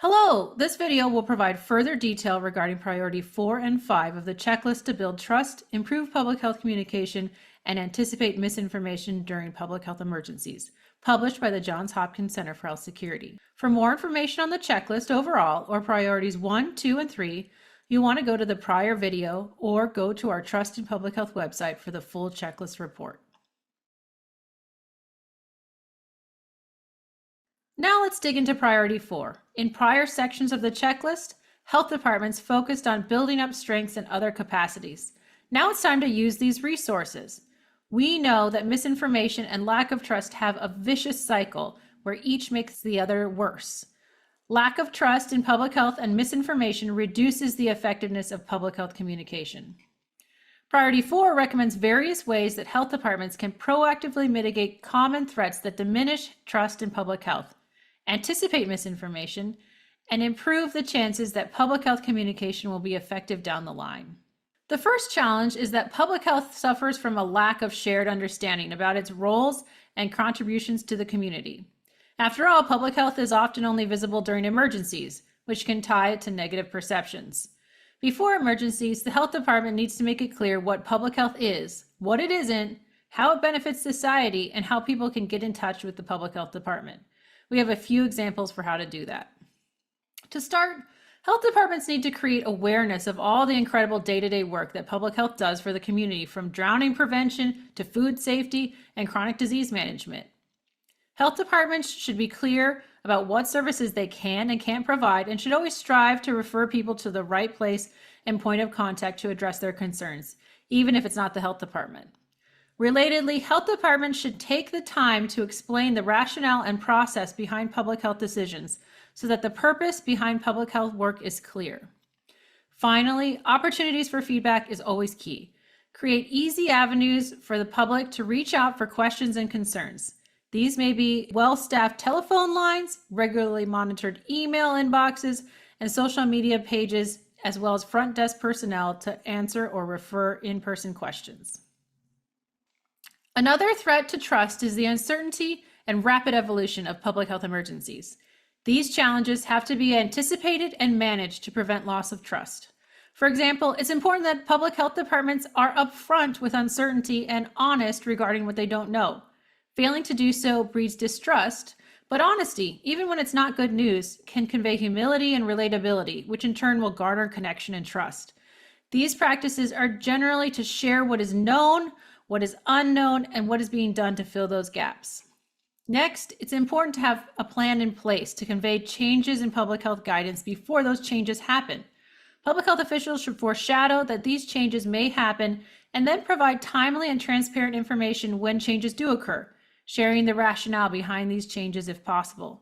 Hello, this video will provide further detail regarding priority 4 and 5 of the checklist to build trust, improve public health communication, and anticipate misinformation during public health emergencies, published by the Johns Hopkins Center for Health Security. For more information on the checklist overall, or priorities 1, 2, and 3, you want to go to the prior video or go to our Trust in Public Health website for the full checklist report. Now let's dig into priority 4. In prior sections of the checklist, health departments focused on building up strengths and other capacities. Now it's time to use these resources. We know that misinformation and lack of trust have a vicious cycle where each makes the other worse. Lack of trust in public health and misinformation reduces the effectiveness of public health communication. Priority 4 recommends various ways that health departments can proactively mitigate common threats that diminish trust in public health, anticipate misinformation, and improve the chances that public health communication will be effective down the line. The first challenge is that public health suffers from a lack of shared understanding about its roles and contributions to the community. After all, public health is often only visible during emergencies, which can tie it to negative perceptions. Before emergencies, the health department needs to make it clear what public health is, what it isn't, how it benefits society, and how people can get in touch with the public health department. We have a few examples for how to do that. To start, health departments need to create awareness of all the incredible day-to-day work that public health does for the community, from drowning prevention to food safety and chronic disease management. Health departments should be clear about what services they can and can't provide, and should always strive to refer people to the right place and point of contact to address their concerns, even if it's not the health department. Relatedly, health departments should take the time to explain the rationale and process behind public health decisions so that the purpose behind public health work is clear. Finally, opportunities for feedback is always key. Create easy avenues for the public to reach out for questions and concerns. These may be well-staffed telephone lines, regularly monitored email inboxes, and social media pages, as well as front desk personnel to answer or refer in-person questions. Another threat to trust is the uncertainty and rapid evolution of public health emergencies. These challenges have to be anticipated and managed to prevent loss of trust. For example, it's important that public health departments are upfront with uncertainty and honest regarding what they don't know. Failing to do so breeds distrust, but honesty, even when it's not good news, can convey humility and relatability, which in turn will garner connection and trust. These practices are generally to share what is known, what is unknown, and what is being done to fill those gaps. Next, it's important to have a plan in place to convey changes in public health guidance before those changes happen. Public health officials should foreshadow that these changes may happen and then provide timely and transparent information when changes do occur, sharing the rationale behind these changes if possible.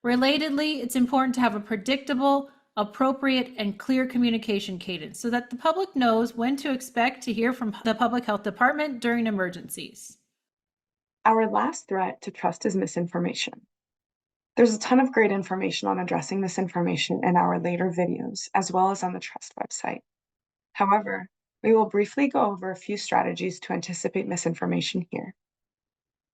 Relatedly, it's important to have a predictable, appropriate, and clear communication cadence so that the public knows when to expect to hear from the public health department during emergencies. Our last threat to trust is misinformation. There's a ton of great information on addressing misinformation in our later videos, as well as on the Trust website. However, we will briefly go over a few strategies to anticipate misinformation here.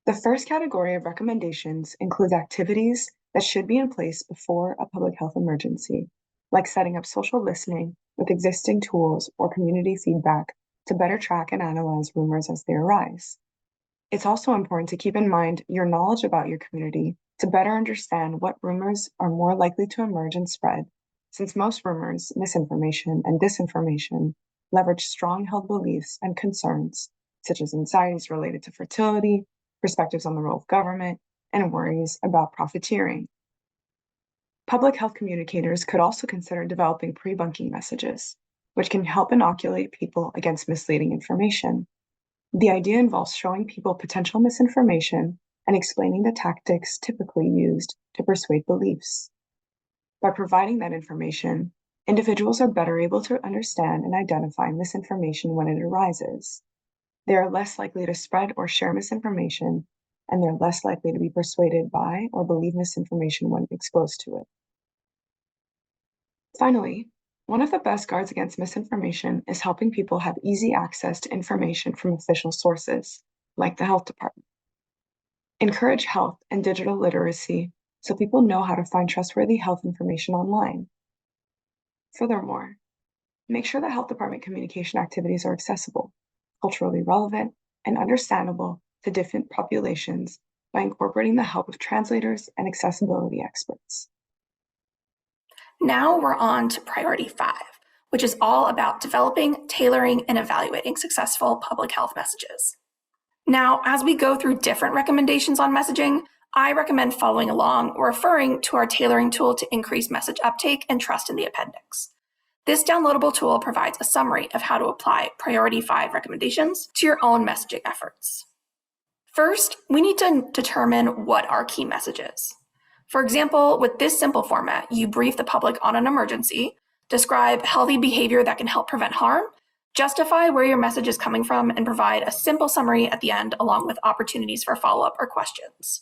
The first category of recommendations includes activities that should be in place before a public health emergency, like setting up social listening with existing tools or community feedback to better track and analyze rumors as they arise. It's also important to keep in mind your knowledge about your community to better understand what rumors are more likely to emerge and spread, since most rumors, misinformation, and disinformation leverage strong held beliefs and concerns, such as anxieties related to fertility, perspectives on the role of government, and worries about profiteering. Public health communicators could also consider developing pre-bunking messages, which can help inoculate people against misleading information. The idea involves showing people potential misinformation and explaining the tactics typically used to persuade beliefs. By providing that information, individuals are better able to understand and identify misinformation when it arises. They are less likely to spread or share misinformation, and they're less likely to be persuaded by or believe misinformation when exposed to it. Finally, one of the best guards against misinformation is helping people have easy access to information from official sources, like the health department. Encourage health and digital literacy so people know how to find trustworthy health information online. Furthermore, make sure that health department communication activities are accessible, culturally relevant, and understandable to different populations by incorporating the help of translators and accessibility experts. Now we're on to priority 5, which is all about developing, tailoring, and evaluating successful public health messages. Now, as we go through different recommendations on messaging, I recommend following along or referring to our tailoring tool to increase message uptake and trust in the appendix. This downloadable tool provides a summary of how to apply priority 5 recommendations to your own messaging efforts. First, we need to determine what our key message is. For example, with this simple format, you brief the public on an emergency, describe healthy behavior that can help prevent harm, justify where your message is coming from, and provide a simple summary at the end along with opportunities for follow-up or questions.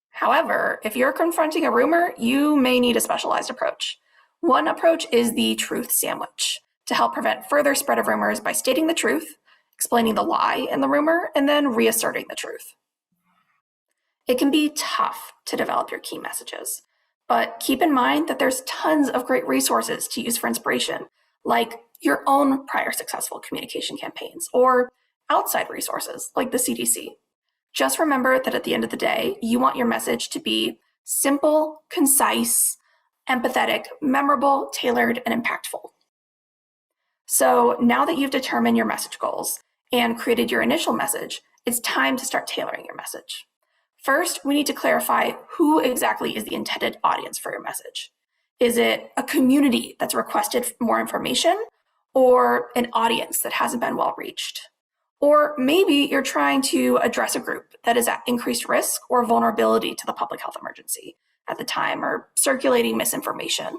However, if you're confronting a rumor, you may need a specialized approach. One approach is the truth sandwich to help prevent further spread of rumors by stating the truth, explaining the lie in the rumor, and then reasserting the truth. It can be tough to develop your key messages, but keep in mind that there's tons of great resources to use for inspiration, like your own prior successful communication campaigns or outside resources like the CDC. Just remember that at the end of the day, you want your message to be simple, concise, empathetic, memorable, tailored, and impactful. So now that you've determined your message goals and created your initial message, it's time to start tailoring your message. First, we need to clarify who exactly is the intended audience for your message. Is it a community that's requested more information or an audience that hasn't been well reached? Or maybe you're trying to address a group that is at increased risk or vulnerability to the public health emergency at the time or circulating misinformation.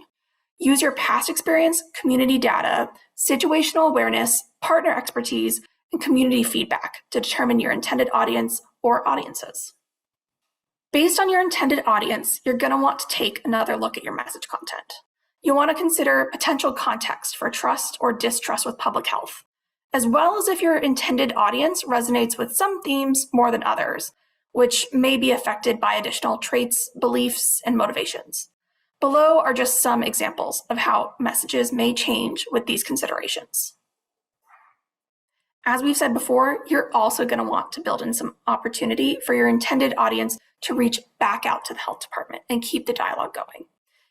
Use your past experience, community data, situational awareness, partner expertise, and community feedback to determine your intended audience or audiences. Based on your intended audience, you're going to want to take another look at your message content. You'll want to consider potential context for trust or distrust with public health, as well as if your intended audience resonates with some themes more than others, which may be affected by additional traits, beliefs, and motivations. Below are just some examples of how messages may change with these considerations. As we've said before, you're also going to want to build in some opportunity for your intended audience to reach back out to the health department and keep the dialogue going.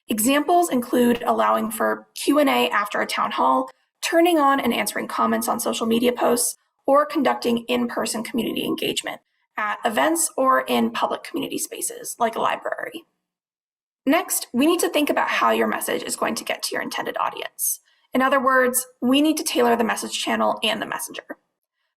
Examples include allowing for Q&A after a town hall, turning on and answering comments on social media posts, or conducting in-person community engagement at events or in public community spaces like a library. Next, we need to think about how your message is going to get to your intended audience. In other words, we need to tailor the message channel and the messenger.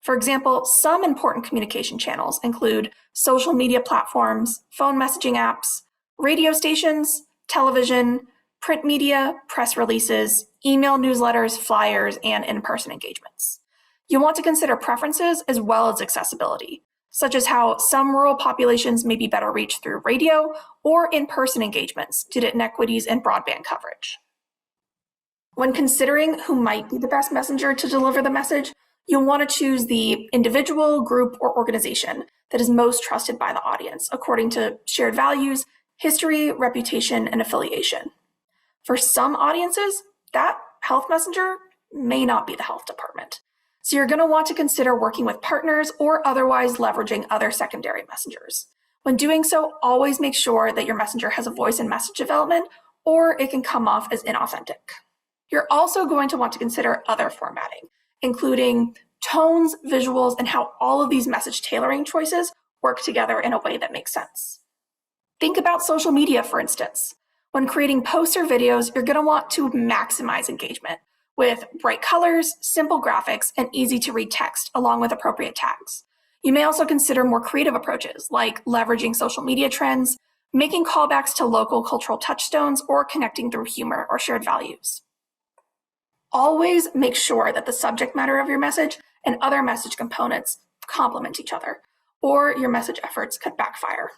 For example, some important communication channels include social media platforms, phone messaging apps, radio stations, television, print media, press releases, email newsletters, flyers, and in-person engagements. You'll want to consider preferences as well as accessibility, such as how some rural populations may be better reached through radio or in-person engagements due to inequities in broadband coverage. When considering who might be the best messenger to deliver the message, you'll want to choose the individual, group, or organization that is most trusted by the audience according to shared values, history, reputation, and affiliation. For some audiences, that health messenger may not be the health department. So you're going to want to consider working with partners or otherwise leveraging other secondary messengers. When doing so, always make sure that your messenger has a voice in message development or it can come off as inauthentic. You're also going to want to consider other formatting, including tones, visuals, and how all of these message tailoring choices work together in a way that makes sense. Think about social media, for instance. When creating posts or videos, you're going to want to maximize engagement with bright colors, simple graphics, and easy to read text, along with appropriate tags. You may also consider more creative approaches like leveraging social media trends, making callbacks to local cultural touchstones, or connecting through humor or shared values. Always make sure that the subject matter of your message and other message components complement each other, or your message efforts could backfire.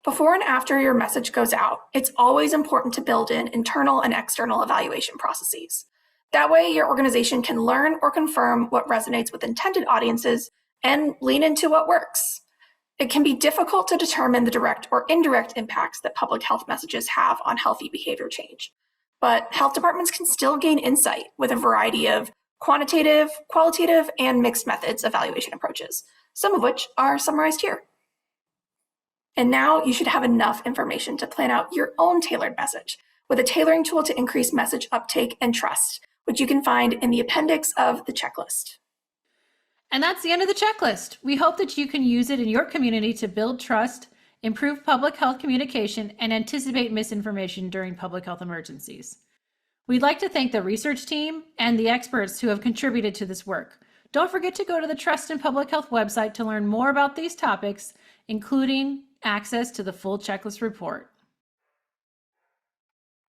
Before and after your message goes out, it's always important to build in internal and external evaluation processes. That way, your organization can learn or confirm what resonates with intended audiences and lean into what works. It can be difficult to determine the direct or indirect impacts that public health messages have on healthy behavior change, but health departments can still gain insight with a variety of quantitative, qualitative, and mixed methods evaluation approaches, some of which are summarized here. And now you should have enough information to plan out your own tailored message with a tailoring tool to increase message uptake and trust, which you can find in the appendix of the checklist. And that's the end of the checklist. We hope that you can use it in your community to build trust, improve public health communication, and anticipate misinformation during public health emergencies. We'd like to thank the research team and the experts who have contributed to this work. Don't forget to go to the Trust in Public Health website to learn more about these topics, including access to the full checklist report.